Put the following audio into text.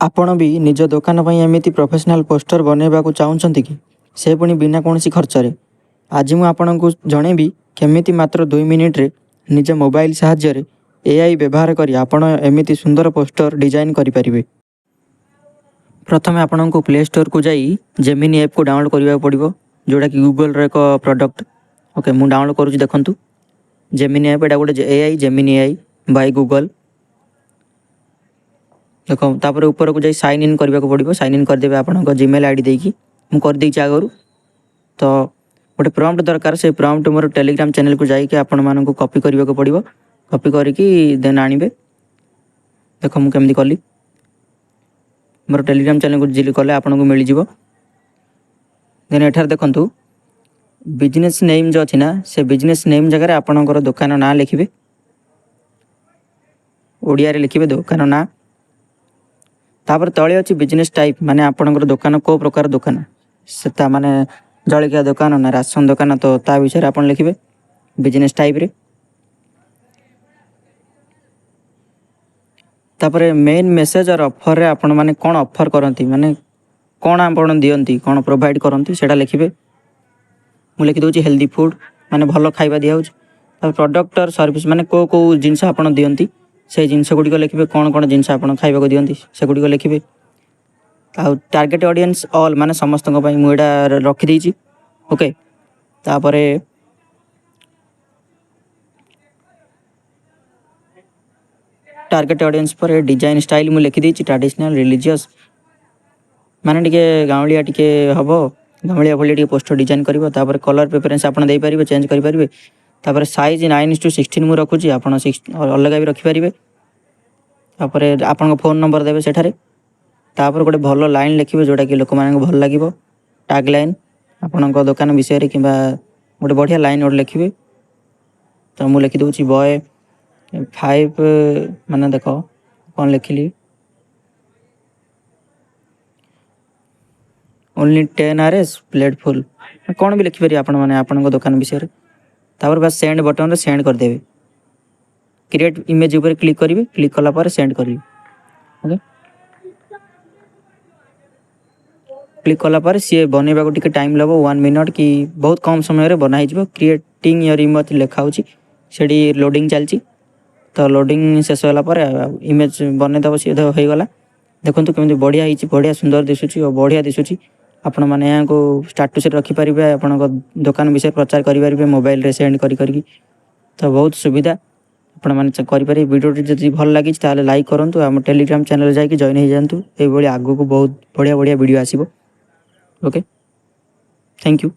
ଆପଣ ବି ନିଜ ଦୋକାନ ପାଇଁ ଏମିତି ପ୍ରୋଫେସନାଲ ପୋଷ୍ଟର ବନେଇବାକୁ ଚାହୁଁଛନ୍ତି କି? ସେ ପୁଣି ବିନା କୌଣସି ଖର୍ଚ୍ଚରେ। ଆଜି ମୁଁ ଆପଣଙ୍କୁ ଜଣେଇବି କେମିତି ମାତ୍ର 2 ମିନିଟରେ ନିଜ ମୋବାଇଲ ସାହାଯ୍ୟରେ AI ବ୍ୟବହାର କରି ଆପଣ ଏମିତି ସୁନ୍ଦର ପୋଷ୍ଟର ଡିଜାଇନ୍ କରିପାରିବେ। ପ୍ରଥମେ ଆପଣଙ୍କୁ ପ୍ଲେ ଷ୍ଟୋରକୁ ଯାଇ ଜେମିନି ଆପ୍କୁ ଡାଉନଲୋଡ଼ କରିବାକୁ ପଡ଼ିବ, ଯେଉଁଟାକି ଗୁଗଲର ଏକ ପ୍ରଡ଼କ୍ଟ। ଓକେ, ମୁଁ ଡାଉନଲୋଡ଼ କରୁଛି, ଦେଖନ୍ତୁ ଜେମିନି ଆପ୍। ଏଇଟା ଗୋଟେ AI Gemini AI Bai Google. ଦେଖ, ତାପରେ ଉପରକୁ ଯାଇ ସାଇନ୍ ଇନ୍ କରିବାକୁ ପଡ଼ିବ। ସାଇନ୍ ଇନ୍ କରିଦେବେ ଆପଣଙ୍କ ଜିମେଲ୍ ଆଇଡ଼ି ଦେଇକି। ମୁଁ କରିଦେଇଛି ଆଗରୁ। ତ ଗୋଟେ ପ୍ରମ୍ପ୍ଟ ଦରକାର। ସେ ପ୍ରମ୍ପ୍ଟ ମୋର ଟେଲିଗ୍ରାମ ଚ୍ୟାନେଲକୁ ଯାଇକି ଆପଣମାନଙ୍କୁ କପି କରିବାକୁ ପଡ଼ିବ। କପି କରିକି ଦେନ୍ ଆଣିବେ। ଦେଖ ମୁଁ କେମିତି କଲି। ମୋର ଟେଲିଗ୍ରାମ ଚ୍ୟାନେଲକୁ ଜିଲି କଲେ ଆପଣଙ୍କୁ ମିଳିଯିବ। ଦେନ୍ ଏଠାରେ ଦେଖନ୍ତୁ ବିଜନେସ୍ ନେମ୍ ଯେଉଁ ଅଛି ନା, ସେ ବିଜନେସ୍ ନେମ୍ ଜାଗାରେ ଆପଣଙ୍କର ଦୋକାନ ନାଁ ଲେଖିବେ। ଓଡ଼ିଆରେ ଲେଖିବେ ଦୋକାନ ନାଁ। ତାପରେ ତଳେ ଅଛି ବିଜନେସ୍ ଟାଇପ୍, ମାନେ ଆପଣଙ୍କର ଦୋକାନ କେଉଁ ପ୍ରକାର ଦୋକାନ, ସେଟା ମାନେ ଜଳଖିଆ ଦୋକାନ ନା ରାସନ ଦୋକାନ, ତ ତା ବିଷୟରେ ଆପଣ ଲେଖିବେ ବିଜନେସ୍ ଟାଇପ୍ରେ। ତାପରେ ମେନ୍ ମେସେଜ୍ और ଅଫରରେ ଆପଣମାନେ କ'ଣ ଅଫର୍ କରନ୍ତି, ମାନେ କ'ଣ ଆପଣ ଦିଅନ୍ତି, କ'ଣ ପ୍ରୋଭାଇଡ଼ କରନ୍ତି, ସେଇଟା ଲେଖିବେ। ମୁଁ ଲେଖିଦେଉଛି ହେଲ୍ଦି ଫୁଡ଼୍, ମାନେ ଭଲ ଖାଇବା ଦିଆହେଉଛି। ତାପରେ ପ୍ରଡ଼କ୍ଟ और ସର୍ଭିସ୍, ମାନେ କେଉଁ କେଉଁ ଜିନିଷ ଆପଣ ଦିଅନ୍ତି, ସେଇ ଜିନିଷ ଗୁଡ଼ିକ ଲେଖିବେ। କ'ଣ କ'ଣ ଜିନିଷ ଆପଣ ଖାଇବାକୁ ଦିଅନ୍ତି ସେଗୁଡ଼ିକ ଲେଖିବେ। ଆଉ ଟାର୍ଗେଟ୍ ଅଡ଼ିଏନ୍ସ ଅଲ୍, ମାନେ ସମସ୍ତଙ୍କ ପାଇଁ ମୁଁ ଏଇଟା ରଖିଦେଇଛି। ଓକେ, ତାପରେ ଟାର୍ଗେଟ୍ ଅଡ଼ିଏନ୍ସ ପରେ ଡିଜାଇନ୍ ଷ୍ଟାଇଲ୍ ମୁଁ ଲେଖିଦେଇଛି ଟ୍ରାଡ଼ିସନାଲ୍ ରିଲିଜିୟସ୍, ମାନେ ଟିକେ ଗାଉଁଳିଆ ଟିକେ ହେବ, ଗାଉଁଳିଆ ଭଳିଆ ଟିକେ ପୋଷ୍ଟର ଡିଜାଇନ୍ କରିବ। ତାପରେ କଲର୍ ପ୍ରିଫରେନ୍ସ ଆପଣ ଦେଇପାରିବେ, ଚେଞ୍ଜ କରିପାରିବେ। ତାପରେ ସାଇଜ୍ 9:16 ମୁଁ ରଖୁଛି, ଆପଣ ଅଲଗା ବି ରଖିପାରିବେ। ତାପରେ ଆପଣଙ୍କ ଫୋନ୍ ନମ୍ବର ଦେବେ ସେଠାରେ। ତାପରେ ଗୋଟେ ଭଲ ଲାଇନ୍ ଲେଖିବେ, ଯେଉଁଟାକି ଲୋକମାନଙ୍କୁ ଭଲ ଲାଗିବ। ଟ୍ୟାଗ୍ ଲାଇନ୍ ଆପଣଙ୍କ ଦୋକାନ ବିଷୟରେ କିମ୍ବା ଗୋଟେ ବଢ଼ିଆ ଲାଇନ୍ ଗୋଟେ ଲେଖିବେ। ତ ମୁଁ ଲେଖିଦେଉଛି ବୟ 5, ମାନେ ଦେଖ କ'ଣ ଲେଖିଲି, ଓନ୍ଲି 10 RS ପ୍ଲେଟ୍ ଫୁଲ୍, କ'ଣ ବି ଲେଖିପାରିବେ ଆପଣମାନେ ଆପଣଙ୍କ ଦୋକାନ ବିଷୟରେ। ତାପରେ ବାସ୍ ସେଣ୍ଡ ବଟନରେ ସେଣ୍ଡ କରିଦେବେ। କ୍ରିଏଟ୍ ଇମେଜ୍ ଉପରେ କ୍ଲିକ୍ କରିବେ, କ୍ଲିକ୍ କଲା ପରେ ସେଣ୍ଡ କରିବେ। ଓକେ, କ୍ଲିକ୍ କଲା ପରେ ସିଏ ବନେଇବାକୁ ଟିକେ ଟାଇମ୍ ନେବ, 1 ମିନିଟ୍ କି ବହୁତ କମ୍ ସମୟରେ ବନା ହେଇଯିବ। କ୍ରିଏଟିଂ ୟର୍ ଇମେଜ୍ ଲେଖା ହେଉଛି, ସେଠି ଲୋଡ଼ିଂ ଚାଲିଛି। ତ ଲୋଡ଼ିଂ ଶେଷ ହେଲା ପରେ ଇମେଜ୍ ବନେଇଦେବ, ସିଏ ହେଇଗଲା। ଦେଖନ୍ତୁ କେମିତି ବଢ଼ିଆ ହେଇଛି, ବଢ଼ିଆ ସୁନ୍ଦର ଦିଶୁଛି ଓ ବଢ଼ିଆ ଦିଶୁଛି। ଆପଣମାନେ ଏହାକୁ ଷ୍ଟାଟସ୍ରେ ରଖିପାରିବେ, ଆପଣଙ୍କ ଦୋକାନ ବିଷୟରେ ପ୍ରଚାର କରିପାରିବେ ମୋବାଇଲରେ ସେଣ୍ଡ କରିକି। ତ ବହୁତ ସୁବିଧା ଆପଣମାନେ କରିପାରିବେ। ଭିଡ଼ିଓଟି ଯଦି ଭଲ ଲାଗିଛି ତାହେଲେ ଲାଇକ୍ କରନ୍ତୁ। ଆମ ଟେଲିଗ୍ରାମ ଚ୍ୟାନେଲ୍ ଯାଇକି ଜଏନ୍ ହେଇଯାଆନ୍ତୁ। ଏଇଭଳି ଆଗକୁ ବହୁତ ବଢ଼ିଆ ବଢ଼ିଆ ଭିଡ଼ିଓ ଆସିବ। Okay, thank you.